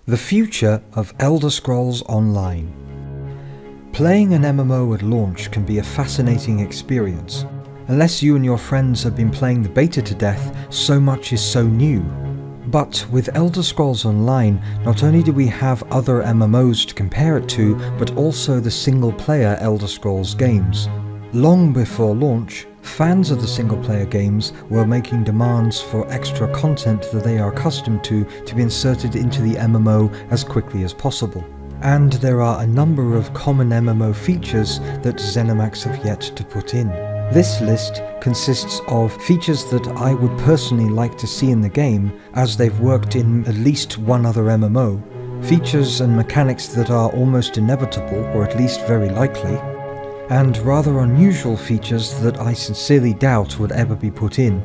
The future of Elder Scrolls Online. Playing an MMO at launch can be a fascinating experience. Unless you and your friends have been playing the beta to death, so much is so new. But with Elder Scrolls Online, not only do we have other MMOs to compare it to, but also the single-player Elder Scrolls games. Long before launch, fans of the single-player games were making demands for extra content that they are accustomed to be inserted into the MMO as quickly as possible. And there are a number of common MMO features that ZeniMax have yet to put in. This list consists of features that I would personally like to see in the game, as they've worked in at least one other MMO, features and mechanics that are almost inevitable, or at least very likely, and rather unusual features that I sincerely doubt would ever be put in,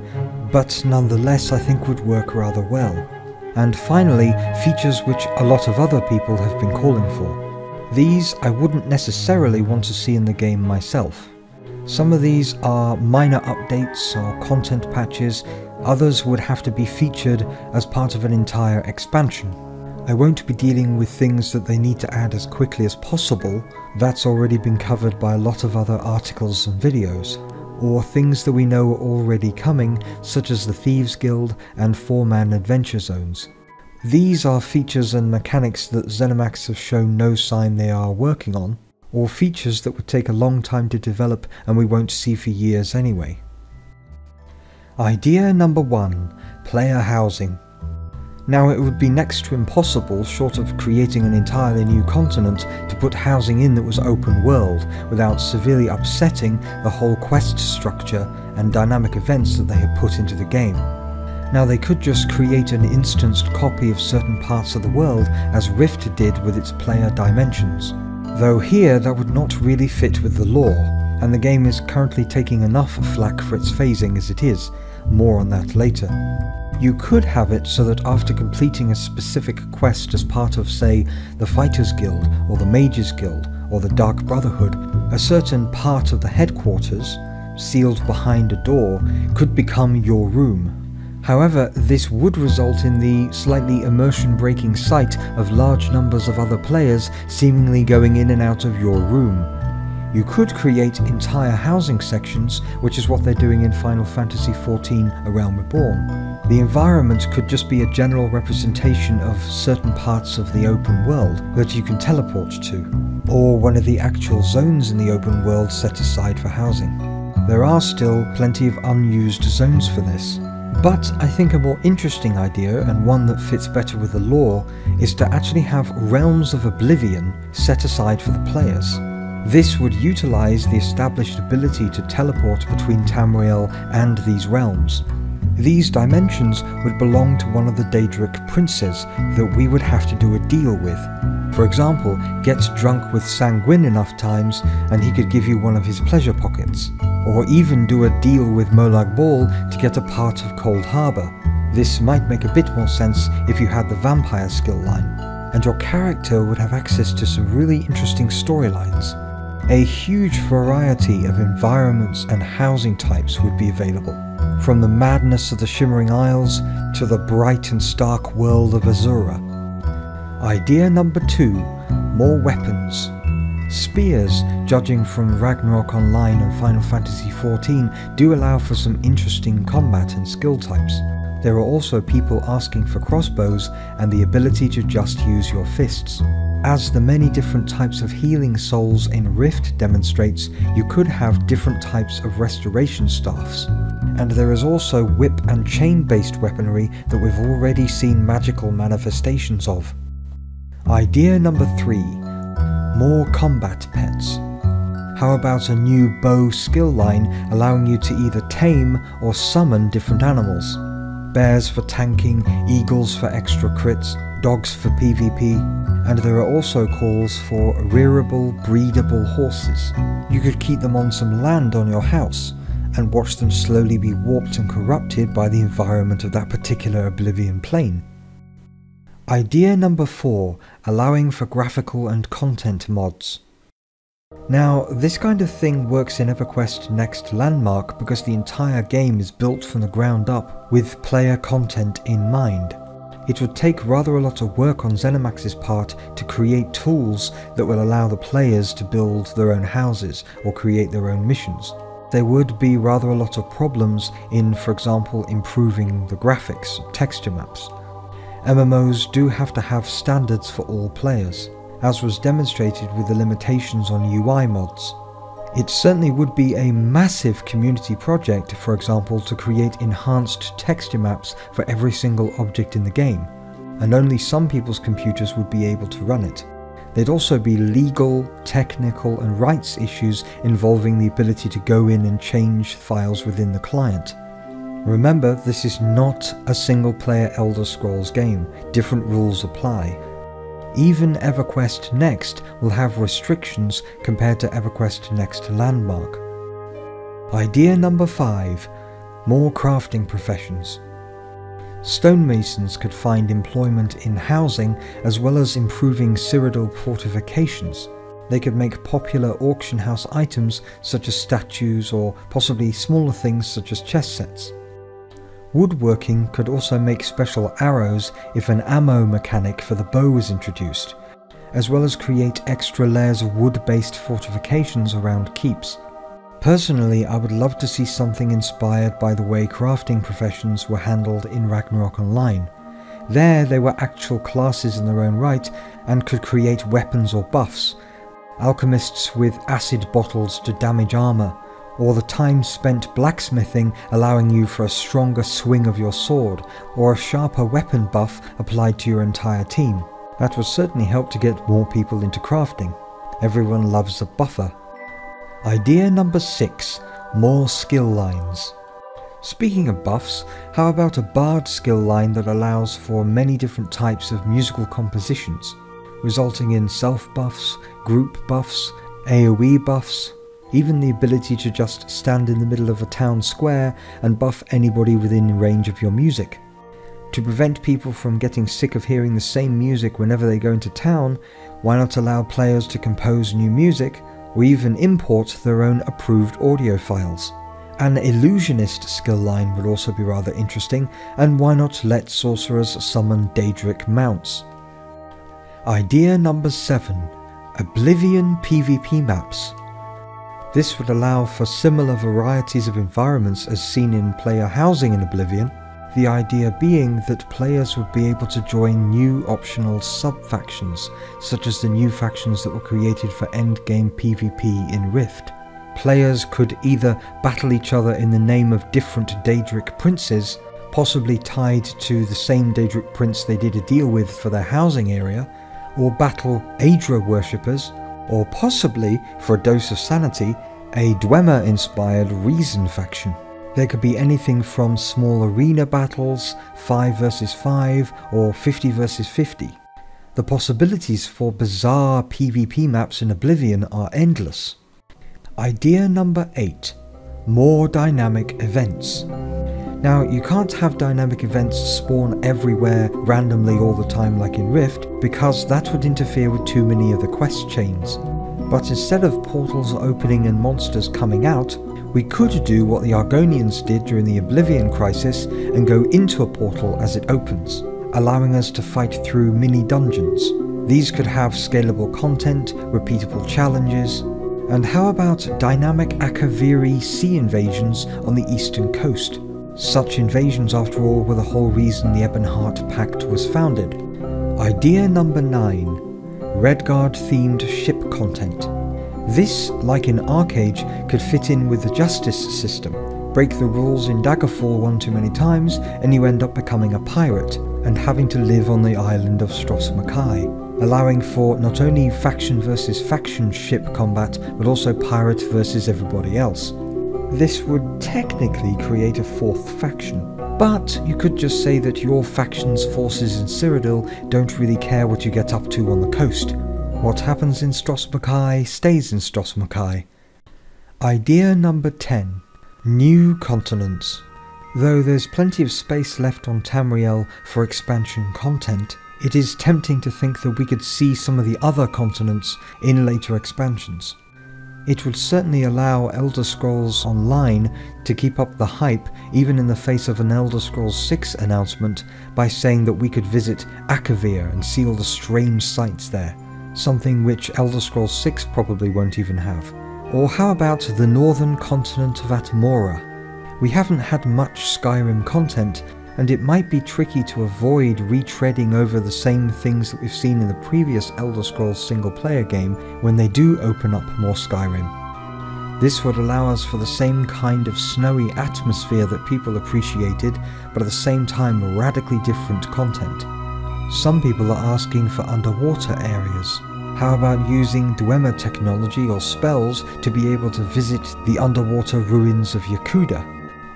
but nonetheless I think would work rather well. And finally, features which a lot of other people have been calling for. These I wouldn't necessarily want to see in the game myself. Some of these are minor updates or content patches, others would have to be featured as part of an entire expansion. I won't be dealing with things that they need to add as quickly as possible, that's already been covered by a lot of other articles and videos, or things that we know are already coming, such as the Thieves Guild and 4-man adventure zones. These are features and mechanics that ZeniMax have shown no sign they are working on, or features that would take a long time to develop and we won't see for years anyway. Idea number 1. Player housing. Now it would be next to impossible, short of creating an entirely new continent, to put housing in that was open world without severely upsetting the whole quest structure and dynamic events that they had put into the game. Now they could just create an instanced copy of certain parts of the world as Rift did with its player dimensions. Though here that would not really fit with the lore, and the game is currently taking enough flack for its phasing as it is, more on that later. You could have it so that after completing a specific quest as part of, say, the Fighters Guild, or the Mages Guild, or the Dark Brotherhood, a certain part of the headquarters, sealed behind a door, could become your room. However, this would result in the slightly immersion-breaking sight of large numbers of other players seemingly going in and out of your room. You could create entire housing sections, which is what they're doing in Final Fantasy XIV: A Realm Reborn. The environment could just be a general representation of certain parts of the open world that you can teleport to, or one of the actual zones in the open world set aside for housing. There are still plenty of unused zones for this. But I think a more interesting idea, and one that fits better with the lore, is to actually have realms of Oblivion set aside for the players. This would utilise the established ability to teleport between Tamriel and these realms. These dimensions would belong to one of the Daedric princes that we would have to do a deal with. For example, get drunk with Sanguine enough times and he could give you one of his pleasure pockets. Or even do a deal with Molag Bal to get a part of Cold Harbour. This might make a bit more sense if you had the vampire skill line, and your character would have access to some really interesting storylines. A huge variety of environments and housing types would be available, from the madness of the Shimmering Isles to the bright and stark world of Azura. Idea number 2. More weapons. Spears, judging from Ragnarok Online and Final Fantasy XIV, do allow for some interesting combat and skill types. There are also people asking for crossbows and the ability to just use your fists. As the many different types of healing souls in Rift demonstrates, you could have different types of restoration staffs. And there is also whip and chain based weaponry that we've already seen magical manifestations of. Idea number 3. More combat pets. How about a new bow skill line allowing you to either tame or summon different animals? Bears for tanking, eagles for extra crits, dogs for PvP, and there are also calls for rearable, breedable horses. You could keep them on some land on your house, and watch them slowly be warped and corrupted by the environment of that particular Oblivion plane. Idea number 4. Allowing for graphical and content mods. Now, this kind of thing works in EverQuest Next Landmark because the entire game is built from the ground up with player content in mind. It would take rather a lot of work on ZeniMax's part to create tools that will allow the players to build their own houses or create their own missions. There would be rather a lot of problems in, for example, improving the graphics, texture maps. MMOs do have to have standards for all players, as was demonstrated with the limitations on UI mods. It certainly would be a massive community project, for example, to create enhanced texture maps for every single object in the game, and only some people's computers would be able to run it. There'd also be legal, technical and rights issues involving the ability to go in and change files within the client. Remember, this is not a single-player Elder Scrolls game. Different rules apply. Even EverQuest Next will have restrictions compared to EverQuest Next Landmark. Idea number 5. More crafting professions. Stonemasons could find employment in housing as well as improving Cyrodiil fortifications. They could make popular auction house items such as statues or possibly smaller things such as chess sets. Woodworking could also make special arrows if an ammo mechanic for the bow was introduced, as well as create extra layers of wood-based fortifications around keeps. Personally, I would love to see something inspired by the way crafting professions were handled in Ragnarok Online. There, they were actual classes in their own right and could create weapons or buffs. Alchemists with acid bottles to damage armour, or the time spent blacksmithing allowing you for a stronger swing of your sword, or a sharper weapon buff applied to your entire team. That would certainly help to get more people into crafting. Everyone loves a buffer. Idea number 6. More skill lines. Speaking of buffs, how about a bard skill line that allows for many different types of musical compositions, resulting in self-buffs, group buffs, AoE buffs, even the ability to just stand in the middle of a town square and buff anybody within range of your music. To prevent people from getting sick of hearing the same music whenever they go into town, why not allow players to compose new music, or even import their own approved audio files? An illusionist skill line would also be rather interesting, and why not let sorcerers summon Daedric mounts? Idea number 7. Oblivion PvP Maps. This would allow for similar varieties of environments as seen in player housing in Oblivion, the idea being that players would be able to join new optional sub-factions, such as the new factions that were created for endgame PvP in Rift. Players could either battle each other in the name of different Daedric princes, possibly tied to the same Daedric prince they did a deal with for their housing area, or battle Aedra worshippers, or possibly, for a dose of sanity, a Dwemer-inspired Reason faction. There could be anything from small arena battles, 5 vs 5, or 50 vs 50. The possibilities for bizarre PvP maps in Oblivion are endless. Idea number 8. More dynamic events. Now, you can't have dynamic events spawn everywhere randomly all the time like in Rift, because that would interfere with too many of the quest chains. But instead of portals opening and monsters coming out, we could do what the Argonians did during the Oblivion crisis and go into a portal as it opens, allowing us to fight through mini dungeons. These could have scalable content, repeatable challenges, and how about dynamic Akaviri sea invasions on the eastern coast? Such invasions, after all, were the whole reason the Ebonheart Pact was founded. Idea number 9. Redguard themed ship content. This, like in Arcade, could fit in with the justice system. Break the rules in Daggerfall one too many times and you end up becoming a pirate and having to live on the island of Stros Makai, allowing for not only faction versus faction ship combat but also pirate versus everybody else. This would technically create a 4th faction, but you could just say that your faction's forces in Cyrodiil don't really care what you get up to on the coast. What happens in Stros Makai stays in Stros Makai. Idea number 10. New continents. Though there's plenty of space left on Tamriel for expansion content, it is tempting to think that we could see some of the other continents in later expansions. It would certainly allow Elder Scrolls Online to keep up the hype even in the face of an Elder Scrolls 6 announcement by saying that we could visit Arcadia and see all the strange sights there, something which Elder Scrolls 6 probably won't even have. Or how about the northern continent of Atmora? We haven't had much Skyrim content, and it might be tricky to avoid retreading over the same things that we've seen in the previous Elder Scrolls single-player game when they do open up more Skyrim. This would allow us for the same kind of snowy atmosphere that people appreciated, but at the same time radically different content. Some people are asking for underwater areas. How about using Dwemer technology or spells to be able to visit the underwater ruins of Yakuda?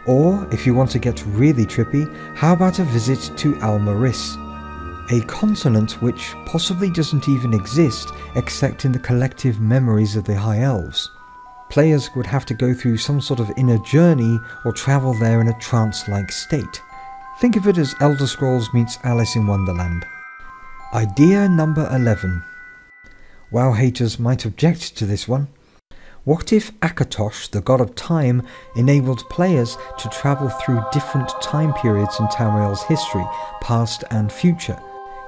Or, if you want to get really trippy, how about a visit to Almaris, a continent which possibly doesn't even exist except in the collective memories of the High Elves. Players would have to go through some sort of inner journey or travel there in a trance-like state. Think of it as Elder Scrolls meets Alice in Wonderland. Idea number 11. WoW haters might object to this one. What if Akatosh, the god of time, enabled players to travel through different time periods in Tamriel's history, past and future?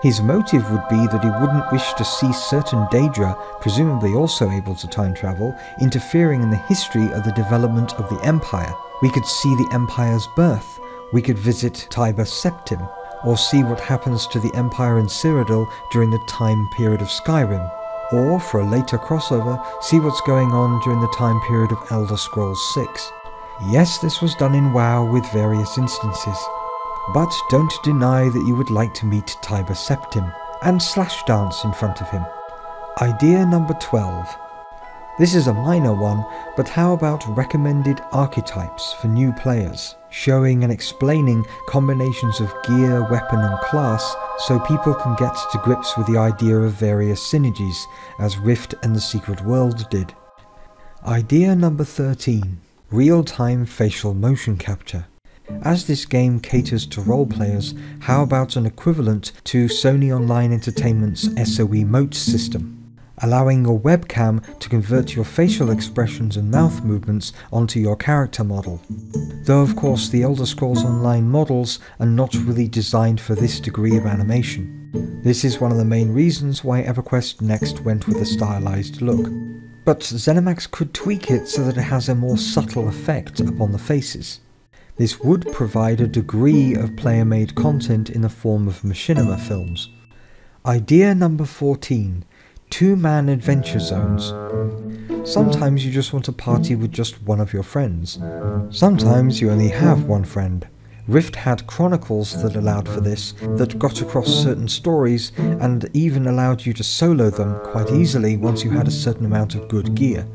His motive would be that he wouldn't wish to see certain Daedra, presumably also able to time travel, interfering in the history of the development of the Empire. We could see the Empire's birth, we could visit Tiber Septim, or see what happens to the Empire in Cyrodiil during the time period of Skyrim. Or, for a later crossover, see what's going on during the time period of Elder Scrolls 6. Yes, this was done in WoW with various instances. But don't deny that you would like to meet Tiber Septim, and slash dance in front of him. Idea number 12. This is a minor one, but how about recommended archetypes for new players, showing and explaining combinations of gear, weapon and class so people can get to grips with the idea of various synergies, as Rift and the Secret World did. Idea number 13. Real-time facial motion capture. As this game caters to role players, how about an equivalent to Sony Online Entertainment's SOE Mote system, allowing your webcam to convert your facial expressions and mouth movements onto your character model. Though of course the Elder Scrolls Online models are not really designed for this degree of animation. This is one of the main reasons why EverQuest Next went with a stylized look. But ZeniMax could tweak it so that it has a more subtle effect upon the faces. This would provide a degree of player-made content in the form of machinima films. Idea number 14. TwoMan adventure zones. Sometimes you just want to party with just one of your friends. Sometimes you only have one friend. Rift had Chronicles that allowed for this, that got across certain stories and even allowed you to solo them quite easily once you had a certain amount of good gear.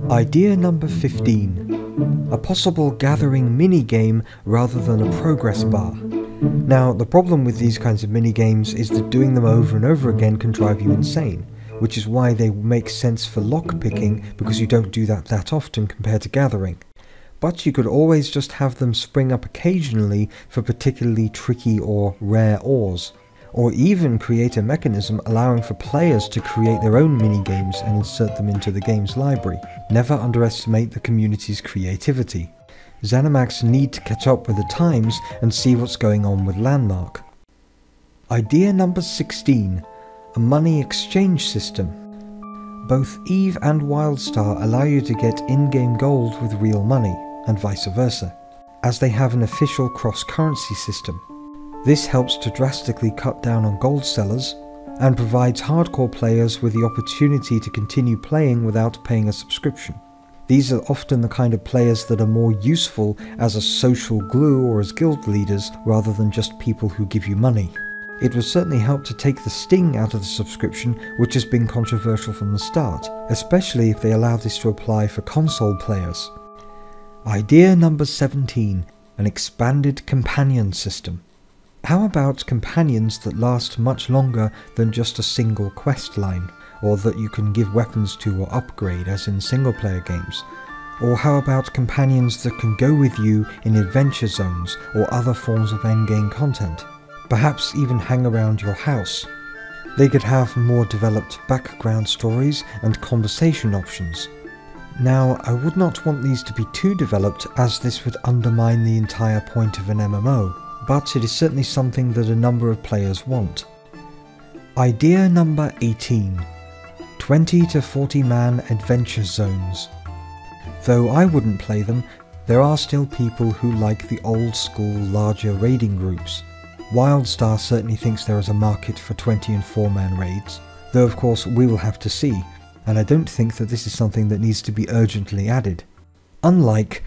Idea number 15. A possible gathering minigame rather than a progress bar. Now, the problem with these kinds of minigames is that doing them over and over again can drive you insane, which is why they make sense for lockpicking, because you don't do that often compared to gathering. But you could always just have them spring up occasionally for particularly tricky or rare ores, or even create a mechanism allowing for players to create their own minigames and insert them into the game's library. Never underestimate the community's creativity. ZeniMax need to catch up with the times and see what's going on with Landmark. Idea number 16. A money exchange system. Both EVE and WildStar allow you to get in-game gold with real money, and vice versa, as they have an official cross-currency system. This helps to drastically cut down on gold sellers, and provides hardcore players with the opportunity to continue playing without paying a subscription. These are often the kind of players that are more useful as a social glue or as guild leaders rather than just people who give you money. It would certainly help to take the sting out of the subscription, which has been controversial from the start, especially if they allow this to apply for console players. Idea number 17. An expanded companion system. How about companions that last much longer than just a single quest line, or that you can give weapons to or upgrade as in single player games? Or how about companions that can go with you in adventure zones or other forms of endgame content? Perhaps even hang around your house. They could have more developed background stories and conversation options. Now, I would not want these to be too developed, as this would undermine the entire point of an MMO, but it is certainly something that a number of players want. Idea number 18. 20 to 40 man adventure zones. Though I wouldn't play them, there are still people who like the old school larger raiding groups. WildStar certainly thinks there is a market for 20 and 4-man raids, though of course we will have to see, and I don't think that this is something that needs to be urgently added. Unlike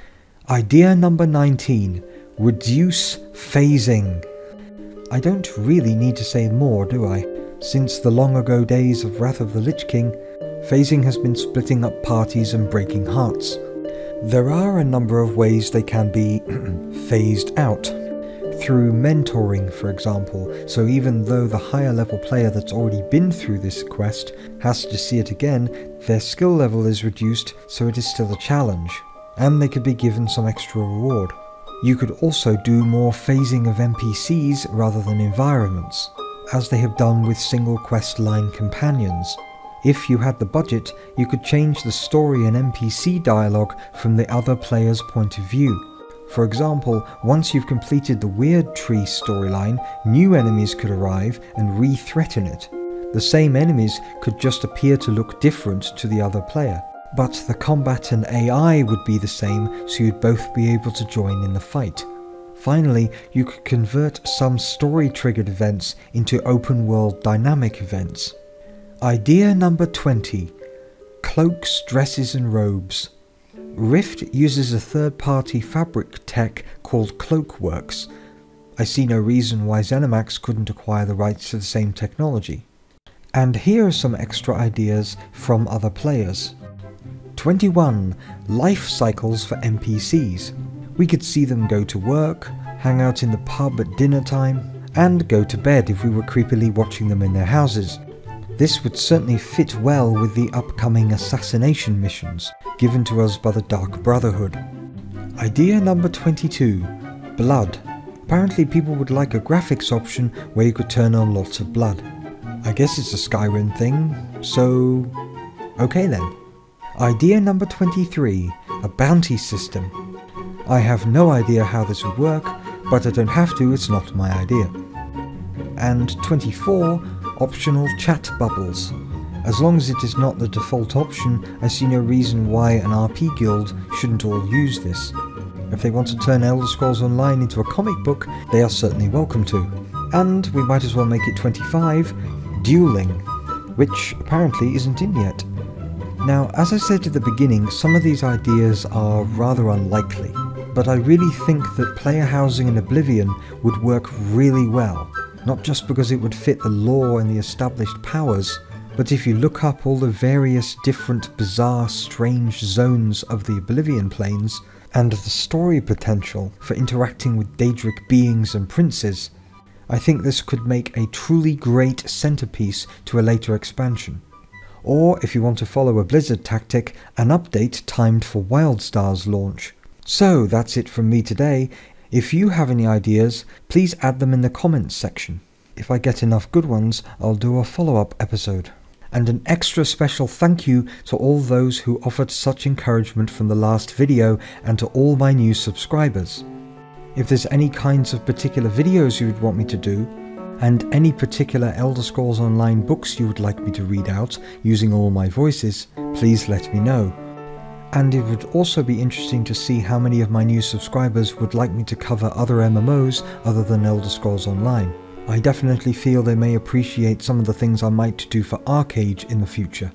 idea number 19, reduce phasing. I don't really need to say more, do I? Since the long ago days of Wrath of the Lich King, phasing has been splitting up parties and breaking hearts. There are a number of ways they can be phased out. Through mentoring, for example, so even though the higher level player that's already been through this quest has to see it again, their skill level is reduced so it is still a challenge, and they could be given some extra reward. You could also do more phasing of NPCs rather than environments, as they have done with single quest line companions. If you had the budget, you could change the story and NPC dialogue from the other player's point of view. For example, once you've completed the Weird Tree storyline, new enemies could arrive and re-threaten it. The same enemies could just appear to look different to the other player, but the combat and AI would be the same, so you'd both be able to join in the fight. Finally, you could convert some story-triggered events into open-world dynamic events. Idea number 20. Cloaks, dresses and robes. Rift uses a third-party fabric tech called Cloakworks. I see no reason why ZeniMax couldn't acquire the rights to the same technology. And here are some extra ideas from other players. 21. Life cycles for NPCs. We could see them go to work, hang out in the pub at dinner time, and go to bed if we were creepily watching them in their houses. This would certainly fit well with the upcoming assassination missions given to us by the Dark Brotherhood. Idea number 22. Blood. Apparently people would like a graphics option where you could turn on lots of blood. I guess it's a Skyrim thing, so okay then. Idea number 23. A bounty system. I have no idea how this would work, but I don't have to, it's not my idea. And 24. Optional chat bubbles. As long as it is not the default option, I see no reason why an RP guild shouldn't all use this. If they want to turn Elder Scrolls Online into a comic book, they are certainly welcome to. And we might as well make it 25, dueling, which apparently isn't in yet. Now, as I said at the beginning, some of these ideas are rather unlikely, but I really think that player housing in Oblivion would work really well. Not just because it would fit the lore and the established powers, but if you look up all the various different bizarre, strange zones of the Oblivion planes, and the story potential for interacting with Daedric beings and princes, I think this could make a truly great centerpiece to a later expansion. Or, if you want to follow a Blizzard tactic, an update timed for WildStar's launch. So that's it from me today. If you have any ideas, please add them in the comments section. If I get enough good ones, I'll do a follow-up episode. And an extra special thank you to all those who offered such encouragement from the last video, and to all my new subscribers. If there's any kinds of particular videos you would want me to do, and any particular Elder Scrolls Online books you would like me to read out using all my voices, please let me know. And it would also be interesting to see how many of my new subscribers would like me to cover other MMOs other than Elder Scrolls Online. I definitely feel they may appreciate some of the things I might do for Arcade in the future.